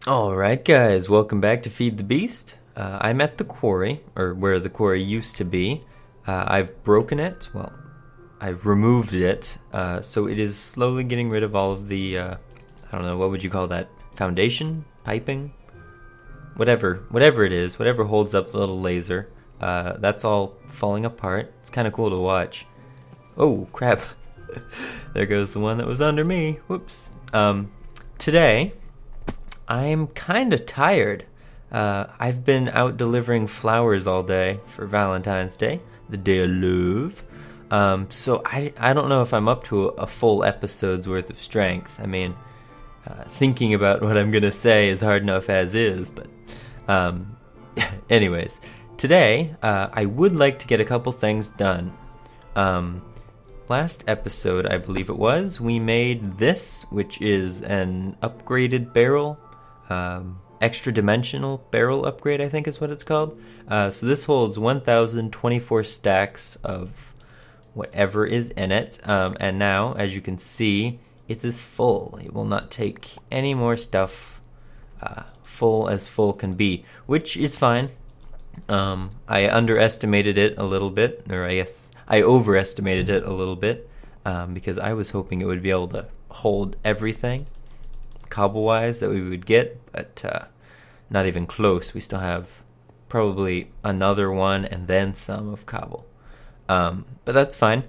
Alright guys, welcome back to Feed the Beast. I'm at the quarry, or where the quarry used to be. I've broken it, well, I've removed it, so it is slowly getting rid of all of the, I don't know, what would you call that? Foundation? Piping? Whatever it is, whatever holds up the little laser, that's all falling apart. It's kind of cool to watch. Oh, crap. There goes the one that was under me. Whoops. Today, I'm kind of tired. I've been out delivering flowers all day for Valentine's Day, the day of love. So I don't know if I'm up to a full episode's worth of strength. I mean, thinking about what I'm going to say is hard enough as is, but anyways, today I would like to get a couple things done. Last episode, I believe it was, we made this, which is an upgraded barrel. Extra dimensional barrel upgrade, I think is what it's called. So this holds 1,024 stacks of whatever is in it. And now, as you can see, it is full. It will not take any more stuff. Full as full can be, which is fine. I underestimated it a little bit, or I guess I overestimated it a little bit, because I was hoping it would be able to hold everything cobble-wise that we would get, but not even close. We still have probably another one and then some of cobble. But that's fine.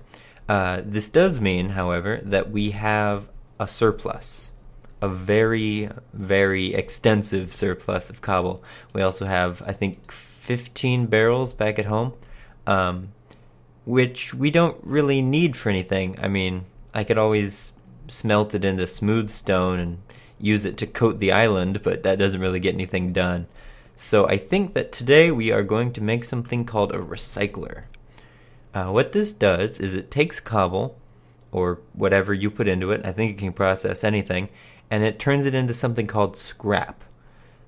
This does mean, however, that we have a surplus. A very, very extensive surplus of cobble. We also have, I think, 15 barrels back at home, which we don't really need for anything. I mean, I could always smelt it into smooth stone and use it to coat the island, but that doesn't really get anything done. So I think that today we are going to make something called a recycler. What this does is it takes cobble, or whatever you put into it, I think it can process anything, and it turns it into something called scrap.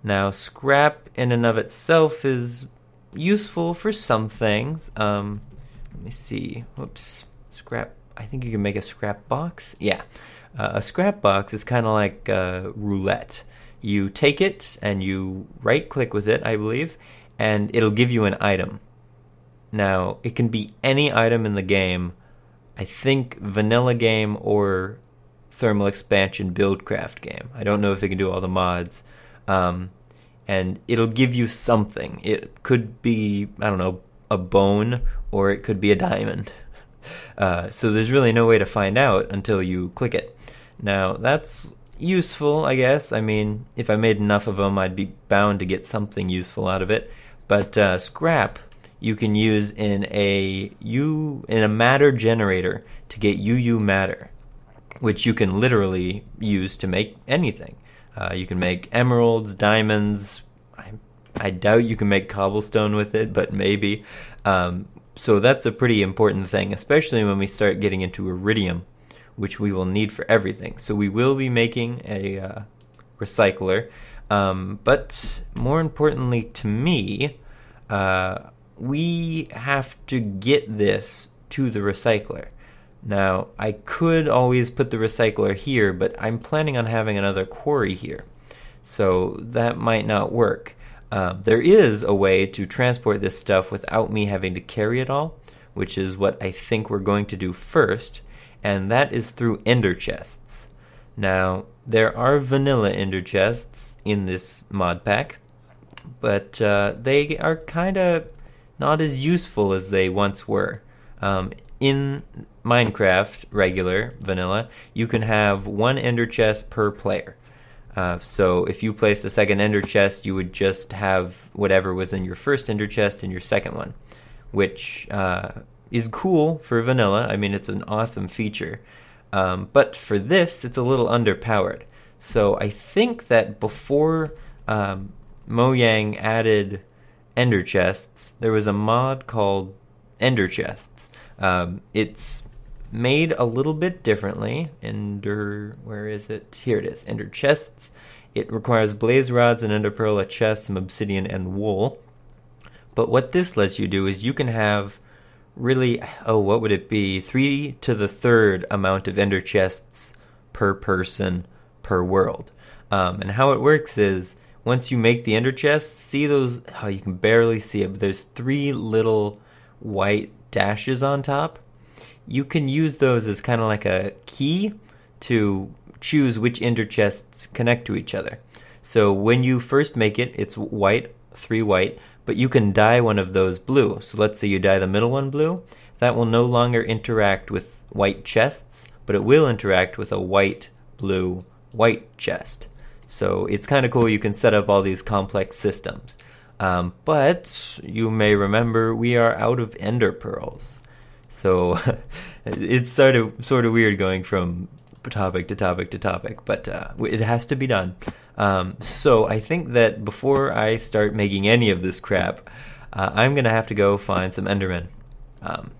Now, scrap in and of itself is useful for some things. Let me see. Whoops. Scrap. I think you can make a scrap box. Yeah. A scrap box is kind of like roulette. You take it and you right-click with it, I believe, and it'll give you an item. Now, it can be any item in the game. I think vanilla game or thermal expansion buildcraft game. I don't know if it can do all the mods. And it'll give you something. It could be, I don't know, a bone, or it could be a diamond. So there's really no way to find out until you click it. Now, that's useful, I guess. I mean, if I made enough of them, I'd be bound to get something useful out of it. But scrap you can use in a matter generator to get UU matter, which you can literally use to make anything. You can make emeralds, diamonds. I doubt you can make cobblestone with it, but maybe. So that's a pretty important thing, especially when we start getting into iridium, which we will need for everything. So we will be making a recycler. But more importantly to me, we have to get this to the recycler. Now, I could always put the recycler here, but I'm planning on having another quarry here. So that might not work. There is a way to transport this stuff without me having to carry it all, which is what I think we're going to do first, and that is through ender chests. Now, there are vanilla ender chests in this mod pack, but they are kind of not as useful as they once were. In Minecraft, regular, vanilla, you can have one ender chest per player. So if you placed a second ender chest, you would just have whatever was in your first ender chest in your second one, which is cool for vanilla. I mean, it's an awesome feature. But for this, it's a little underpowered. So I think that before Mojang added ender chests, there was a mod called ender chests. It's made a little bit differently. Where is it? Here it is. Ender chests. It requires blaze rods, an ender pearl, a chest, some obsidian, and wool. But what this lets you do is you can have really, what would it be? 3 to the third amount of ender chests per person per world. And how it works is, once you make the ender chest, see those, oh, you can barely see it, but there's 3 little white dashes on top. You can use those as kind of like a key to choose which ender chests connect to each other. So when you first make it, it's white, 3 white, but you can dye one of those blue. So let's say you dye the middle one blue. That will no longer interact with white chests, but it will interact with a white, blue, white chest. So it's kind of cool. You can set up all these complex systems. But you may remember we are out of ender pearls. So it's sort of weird going from topic to topic to topic, but it has to be done. So I think that before I start making any of this crap, I'm going to have to go find some endermen.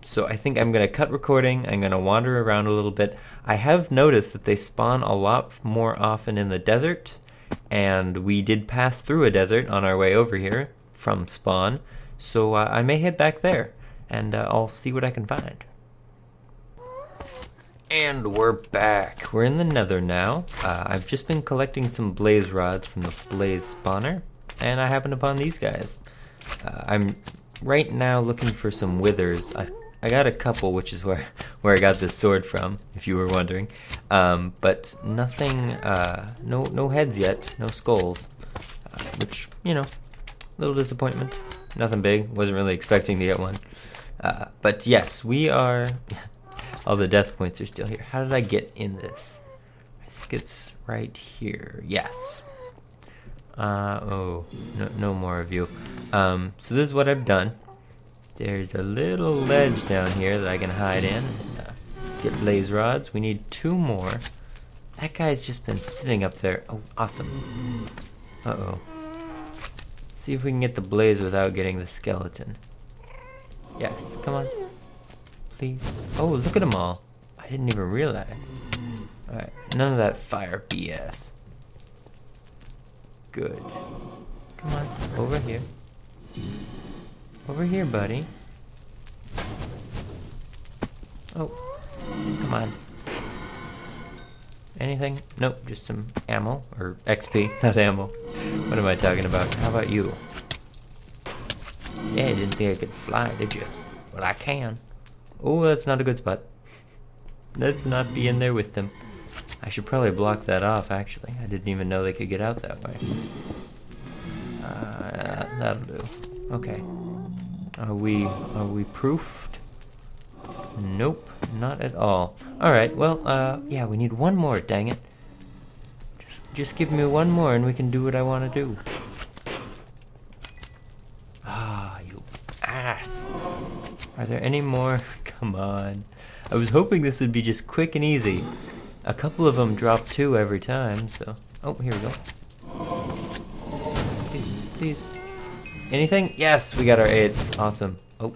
So I think I'm going to cut recording. I'm going to wander around a little bit. I have noticed that they spawn a lot more often in the desert, and we did pass through a desert on our way over here from spawn, so I may head back there, and I'll see what I can find. And we're back. We're in the nether now. I've just been collecting some blaze rods from the blaze spawner, and I happened upon these guys. I'm right now looking for some withers. I got a couple, which is where I got this sword from, if you were wondering. But nothing, no heads yet, no skulls, which, you know, a little disappointment. Nothing big, wasn't really expecting to get one. But yes, we are, all the death points are still here. How did I get in this? I think it's right here, yes. Oh, no more of you. So this is what I've done. There's a little ledge down here that I can hide in and get blaze rods. We need 2 more. That guy's just been sitting up there. Oh, awesome. Uh-oh. See if we can get the blaze without getting the skeleton. Yes, come on. Please. Oh, look at them all. I didn't even realize. Alright, none of that fire BS. Good. Come on, over here. Over here, buddy. Oh, come on. Anything? Nope, just some ammo, or XP, not ammo. What am I talking about? How about you? Yeah, you didn't think I could fly, did you? Well, I can. Oh, that's not a good spot. Let's not be in there with them. I should probably block that off, actually. I didn't even know they could get out that way. That'll do. Okay. Are we proofed? Nope, not at all. Alright, well, yeah, we need 1 more, dang it. Just give me 1 more and we can do what I want to do. Ah, you ass. Are there any more? Come on. I was hoping this would be just quick and easy. A couple of them drop 2 every time, so... Oh, here we go. Please. Anything? Yes, we got our 8th. Awesome. Oh.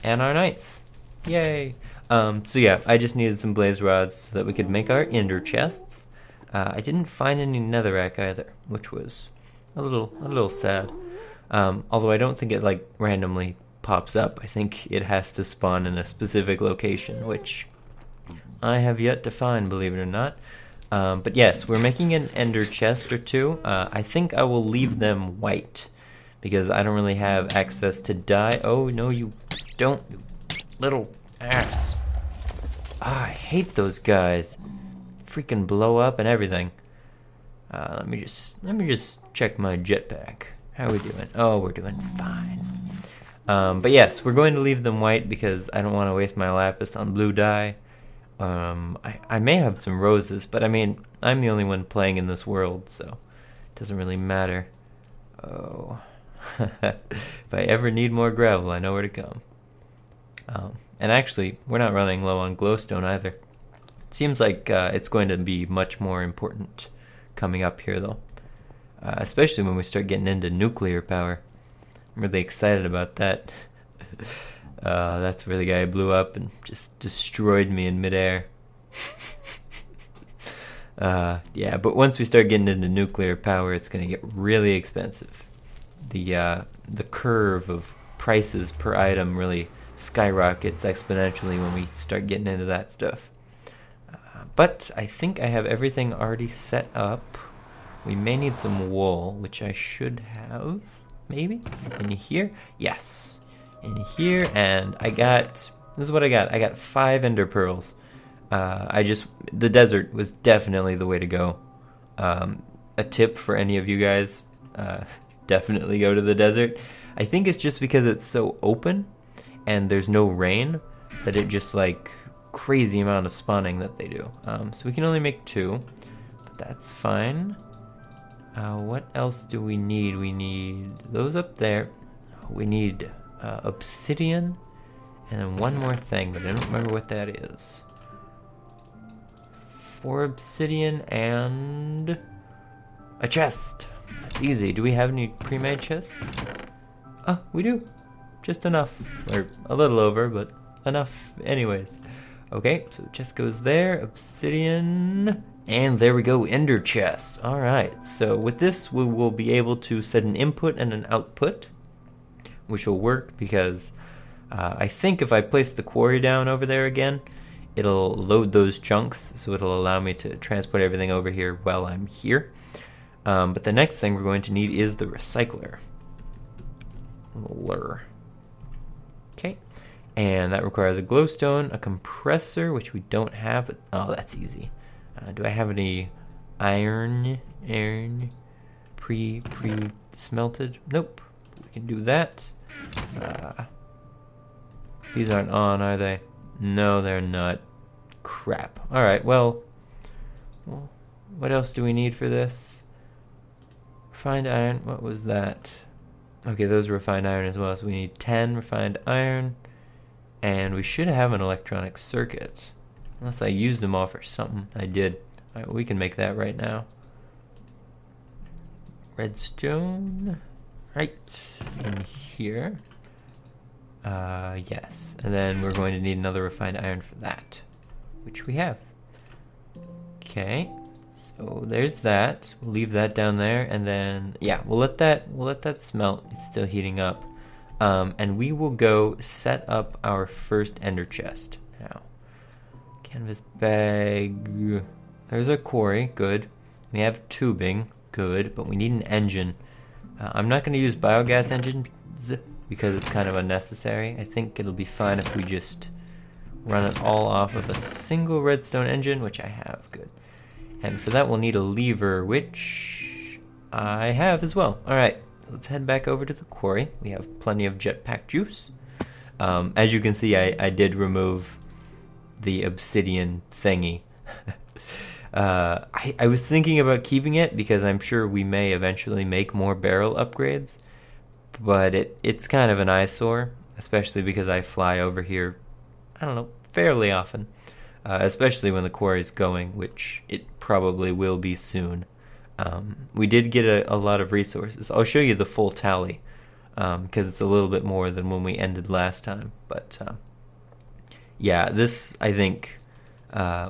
And our 9th. Yay. So yeah, I just needed some blaze rods so that we could make our ender chests. I didn't find any netherrack either, which was a little sad. Although I don't think it like randomly pops up. I think it has to spawn in a specific location, which I have yet to find, believe it or not. But yes, we're making an ender chest or 2. I think I will leave them white because I don't really have access to dye. Oh no, you don't, you little ass. Ah, I hate those guys. Freaking blow up and everything. Let me just check my jetpack. How are we doing? Oh, we're doing fine. But yes, we're going to leave them white because I don't want to waste my lapis on blue dye. I may have some roses, but I mean, I'm the only one playing in this world, so it doesn't really matter. Oh. If I ever need more gravel, I know where to come. And actually, we're not running low on glowstone either. It seems like it's going to be much more important coming up here, though. Especially when we start getting into nuclear power. I'm really excited about that. That's where the guy blew up and just destroyed me in midair. Yeah, but once we start getting into nuclear power, it's going to get really expensive. The curve of prices per item really skyrockets exponentially when we start getting into that stuff. But I think I have everything already set up. We may need some wool, which I should have, maybe? In here? Yes. In here, and this is what I got. I got 5 ender pearls. The desert was definitely the way to go. A tip for any of you guys, definitely go to the desert. I think it's just because it's so open and there's no rain that it just like crazy amount of spawning that they do. So we can only make 2, but that's fine. What else do we need? We need those up there. We need obsidian, and then one more thing, but I don't remember what that is. 4 obsidian and a chest. That's easy. Do we have any pre-made chests? Oh, we do. Just enough. Or a little over, but enough anyways. Okay, so chest goes there. Obsidian. And there we go, ender chest. Alright, so with this we will be able to set an input and an output, which will work because I think if I place the quarry down over there again, it'll load those chunks, so it'll allow me to transport everything over here while I'm here. But the next thing we're going to need is the recycler. Okay, and that requires a glowstone, a compressor, which we don't have, but oh, that's easy. Do I have any iron pre-smelted? Nope. We can do that. These aren't on, are they? No, they're not. Crap. Alright, well, what else do we need for this? Refined iron, what was that? Okay, those are refined iron as well, so we need 10 refined iron. And we should have an electronic circuit. Unless I used them all for something. I did. Alright, we can make that right now. Redstone. Right. In here. Yes. And then we're going to need another refined iron for that. Which we have. Okay. So there's that. We'll leave that down there. And then, yeah, we'll let that smelt. It's still heating up. And we will go set up our first ender chest now. Canvas bag. There's a quarry. Good. We have tubing. Good. But we need an engine. I'm not going to use biogas engines because it's kind of unnecessary. I think it'll be fine if we just run it all off of a single redstone engine, which I have. Good. And for that we'll need a lever, which I have as well. Alright. So let's head back over to the quarry. We have plenty of jetpack juice. As you can see, I did remove the obsidian thingy. I was thinking about keeping it because I'm sure we may eventually make more barrel upgrades, but it's kind of an eyesore, especially because I fly over here, I don't know, fairly often, especially when the quarry's going, which it probably will be soon. We did get a lot of resources. I'll show you the full tally because it's a little bit more than when we ended last time, but yeah, this, I think,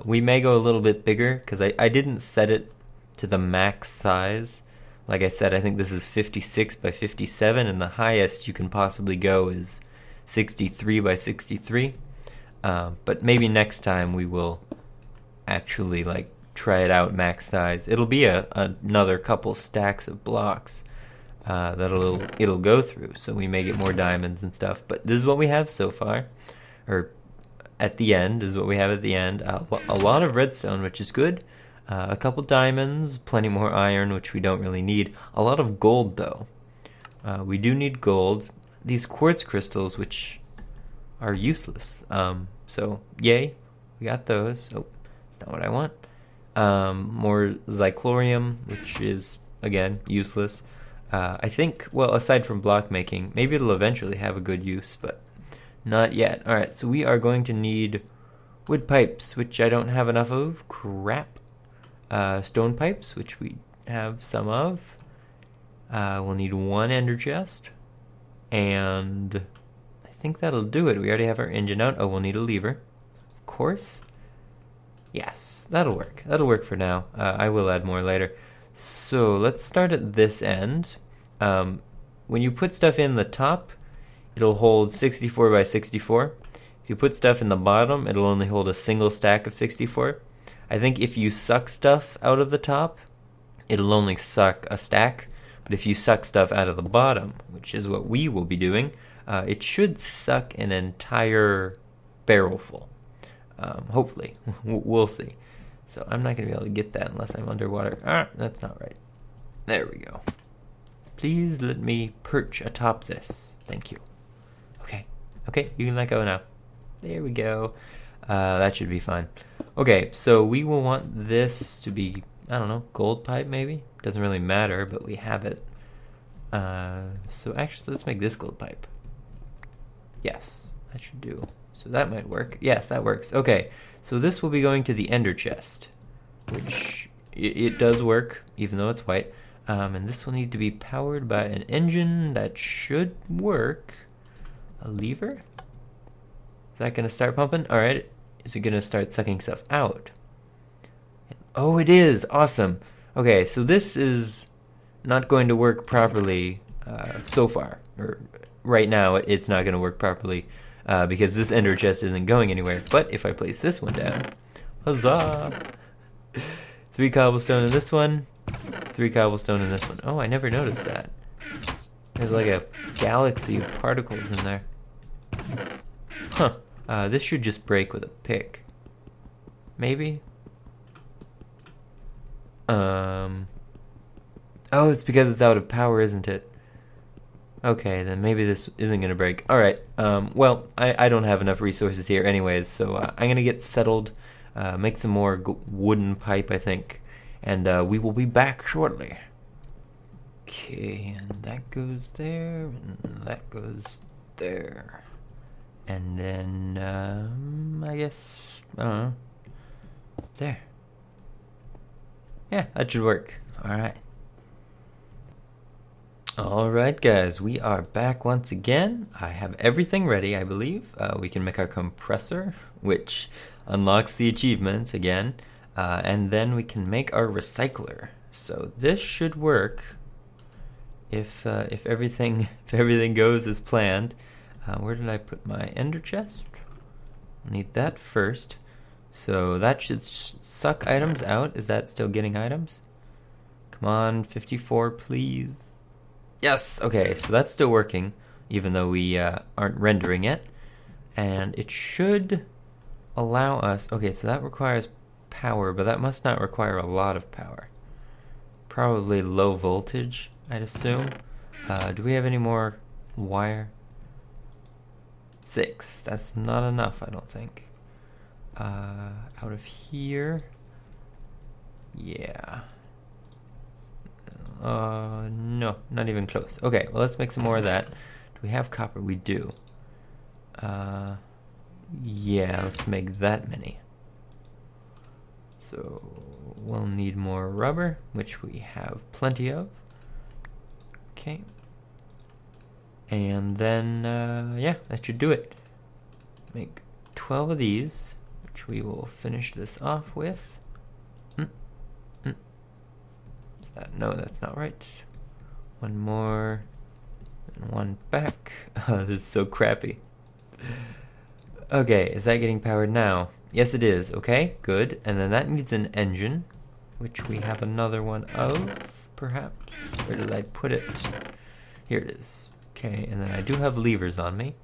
we may go a little bit bigger, because I didn't set it to the max size. Like I said, I think this is 56 by 57, and the highest you can possibly go is 63 by 63. But maybe next time we will actually, like, try it out max size. It'll be another couple stacks of blocks that it'll go through, so we may get more diamonds and stuff. But this is what we have so far, or at the end is what we have at the end. A lot of redstone, which is good. A couple diamonds, plenty more iron, which we don't really need. A lot of gold, though. We do need gold. These quartz crystals, which are useless. So, yay. We got those. Oh, that's not what I want. More zyclorium, which is, again, useless. I think, well, aside from block making, maybe it'll eventually have a good use, but not yet. Alright, so we are going to need wood pipes, which I don't have enough of. Crap. Stone pipes, which we have some of. We'll need 1 ender chest. And I think that'll do it. We already have our engine out. Oh, we'll need a lever. Of course. Yes, that'll work. That'll work for now. I will add more later. So let's start at this end. When you put stuff in the top, it'll hold 64 by 64. If you put stuff in the bottom, it'll only hold a single stack of 64. I think if you suck stuff out of the top, it'll only suck a stack. But if you suck stuff out of the bottom, which is what we will be doing, it should suck an entire barrel full. Hopefully. We'll see. So I'm not going to be able to get that unless I'm underwater. That's not right. There we go. Please let me perch atop this. Thank you. Okay, you can let go now. There we go. That should be fine. Okay, so we will want this to be, I don't know, gold pipe maybe? Doesn't really matter, but we have it. So actually, let's make this gold pipe. Yes, that should do. So that might work. Yes, that works. Okay, so this will be going to the ender chest, which it does work, even though it's white. And this will need to be powered by an engine that should work. A lever? Is that going to start pumping? All right. Is it going to start sucking stuff out? Oh, it is. Awesome. Okay, so this is not going to work properly so far. Or right now, it's not going to work properly because this ender chest isn't going anywhere. But if I place this one down, huzzah! 3 cobblestone in this one, 3 cobblestone in this one. Oh, I never noticed that. There's like a galaxy of particles in there. Huh. This should just break with a pick. Maybe? Oh, it's because it's out of power, isn't it? Okay, then maybe this isn't going to break. Alright, well, I don't have enough resources here anyways, so I'm going to get settled, make some more wooden pipe, I think, and we will be back shortly. Okay, and that goes there, and that goes there. And then, I guess, I don't know, there. Yeah, that should work. Alright. Alright, guys, we are back once again. I have everything ready, I believe. We can make our compressor, which unlocks the achievement again. And then we can make our recycler. So this should work. If everything goes as planned. Where did I put my ender chest? I need that first. So that should suck items out. Is that still getting items? Come on, 54, please. Yes. Okay, so that's still working, even though we aren't rendering it. And it should allow us. Okay, so that requires power, but that must not require a lot of power. Probably low voltage, I'd assume. Do we have any more wire? 6. That's not enough, I don't think. Out of here. Yeah. No, not even close. Okay, well, let's make some more of that. Do we have copper? We do. Yeah, let's make that many. So we'll need more rubber, which we have plenty of. Okay. And then, yeah, that should do it. Make 12 of these, which we will finish this off with. Is that? No, that's not right. One more, and one back. Oh, this is so crappy. Okay, is that getting powered now? Yes, it is. Okay, good. And then that needs an engine, which we have another one of, perhaps. Where did I put it? Here it is. Okay, and then I do have levers on me.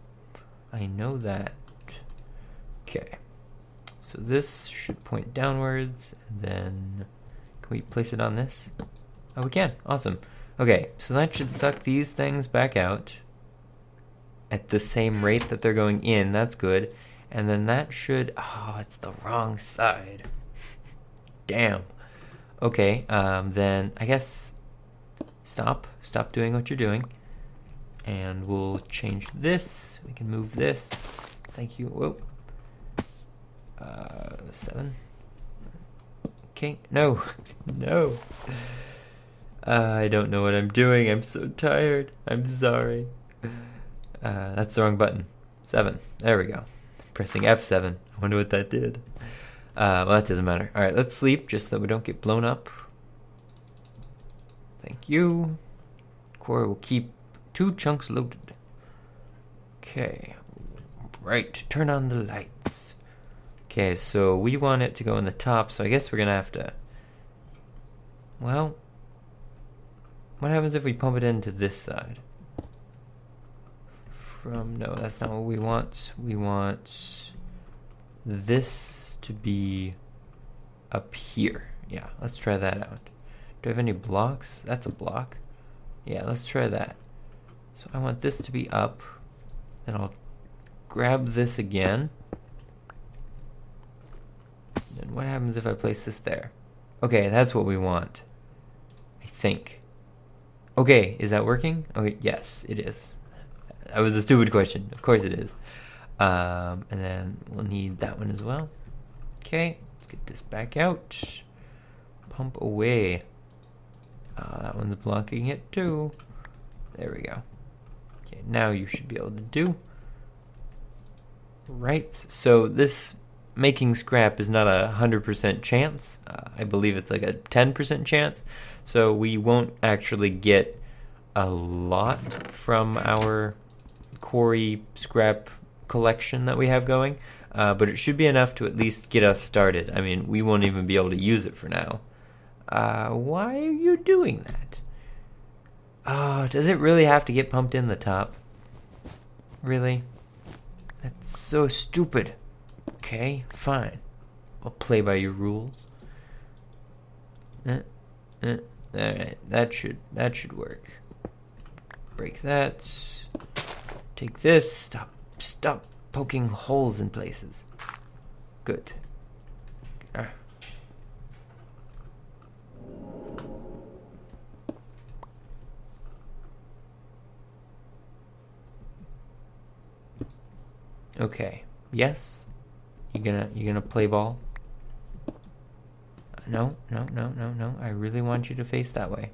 I know that. Okay. So this should point downwards, and then can we place it on this? Oh, we can. Awesome. Okay, so that should suck these things back out at the same rate that they're going in. That's good. And then that should... Oh, it's the wrong side. Damn. Okay, then I guess stop doing what you're doing. And we'll change this. We can move this. Thank you. Whoa. 7. Okay. No. No. I don't know what I'm doing. I'm so tired. I'm sorry. That's the wrong button. 7. There we go. Pressing F7. I wonder what that did. Well, that doesn't matter. Alright, let's sleep just so we don't get blown up. Thank you. Core will keep 2 chunks loaded. Okay. Right. Turn on the lights. Okay, so we want it to go in the top, so I guess we're gonna have to... Well, what happens if we pump it into this side? No, that's not what we want. We want this to be up here. Yeah, let's try that out. Do I have any blocks? That's a block. Yeah, let's try that. So I want this to be up. Then I'll grab this again. Then what happens if I place this there? Okay, that's what we want. I think. Okay, is that working? Okay, yes, it is. That was a stupid question. Of course it is. And then we'll need that one as well. Okay, let's get this back out. Pump away. That one's blocking it too. There we go. Okay, now you should be able to do. Right, so this making scrap is not 100% chance. I believe it's like a 10% chance. So we won't actually get a lot from our quarry scrap collection that we have going. But it should be enough to at least get us started. I mean, we won't even be able to use it for now. Why are you doing that? Oh, does it really have to get pumped in the top? Really? That's so stupid. Okay, fine. I'll play by your rules. Alright, that should work. Break that. Take this. Stop poking holes in places. Good. Okay. Yes. You gonna play ball? No. I really want you to face that way.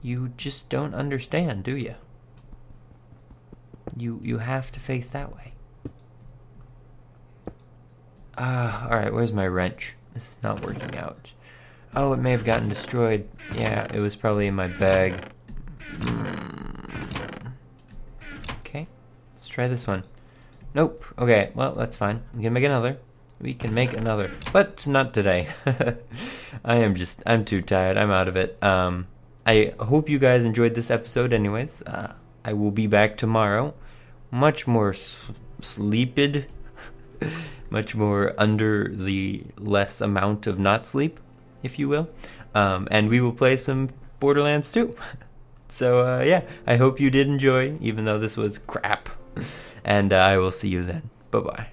You just don't understand, do you? You have to face that way. Alright, where's my wrench? This is not working out. Oh, it may have gotten destroyed. Yeah, it was probably in my bag. Okay, let's try this one. Nope. Okay, well, that's fine. We can make another. We can make another. But not today. I'm too tired. I'm out of it. I hope you guys enjoyed this episode anyways. I will be back tomorrow. Much more sleeped. Much more under the less amount of not sleep, if you will. And we will play some Borderlands 2. So, yeah, I hope you did enjoy, even though this was crap. And I will see you then. Bye-bye.